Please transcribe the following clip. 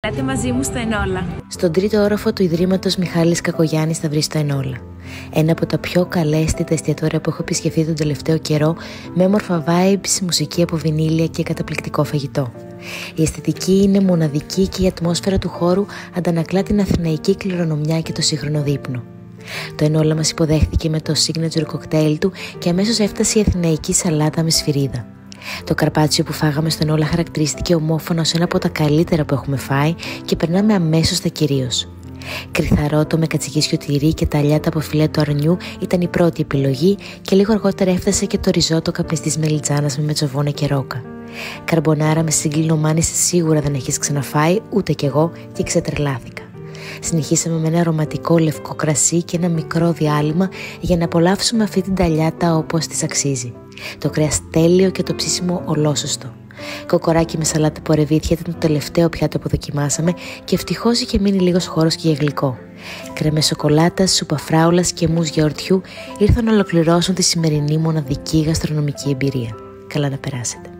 Λέτε μαζί μου στο Ενόλα. Στον τρίτο όροφο του Ιδρύματος Μιχάλης Κακογιάννης θα βρει το Ενόλα. Ένα από τα πιο καλέσθητα εστιατόρια που έχω επισκεφθεί τον τελευταίο καιρό, με όμορφα vibes, μουσική από βινίλια και καταπληκτικό φαγητό. Η αισθητική είναι μοναδική και η ατμόσφαιρα του χώρου αντανακλά την αθηναϊκή κληρονομιά και το σύγχρονο δείπνο. Το Ενόλα μας υποδέχθηκε με το signature cocktail του και αμέσως έφτασε η αθηναϊκή σαλάτα με σφυρίδα. Το καρπάτσιο που φάγαμε στο Ενόλα χαρακτηρίστηκε ομόφωνα ως ένα από τα καλύτερα που έχουμε φάει και περνάμε αμέσως στα κυρίως. Κρυθαρότο με κατσικίσιο τυρί και τα αλιάτα από φιλέτο αρνιού ήταν η πρώτη επιλογή και λίγο αργότερα έφτασε και το ριζότο καπνιστής μελιτζάνας με μετσοβόνα και ρόκα. Καρμπονάρα με σύγκλινο μάνις σίγουρα δεν έχεις ξαναφάει, ούτε κι εγώ, και ξετρελάθηκα. Συνεχίσαμε με ένα αρωματικό λευκό κρασί και ένα μικρό διάλειμμα για να απολαύσουμε αυτή την ταλιάτα όπως της αξίζει. Το κρέας τέλειο και το ψήσιμο ολόσωστο. Κοκοράκι με σαλάτα από ρεβίθια ήταν το τελευταίο πιάτο που δοκιμάσαμε και ευτυχώς είχε μείνει λίγος χώρος και για γλυκό. Κρέμες σοκολάτας, σούπα φράουλας και μους γιαουρτιού ήρθαν να ολοκληρώσουν τη σημερινή μοναδική γαστρονομική εμπειρία. Καλά να περάσετε.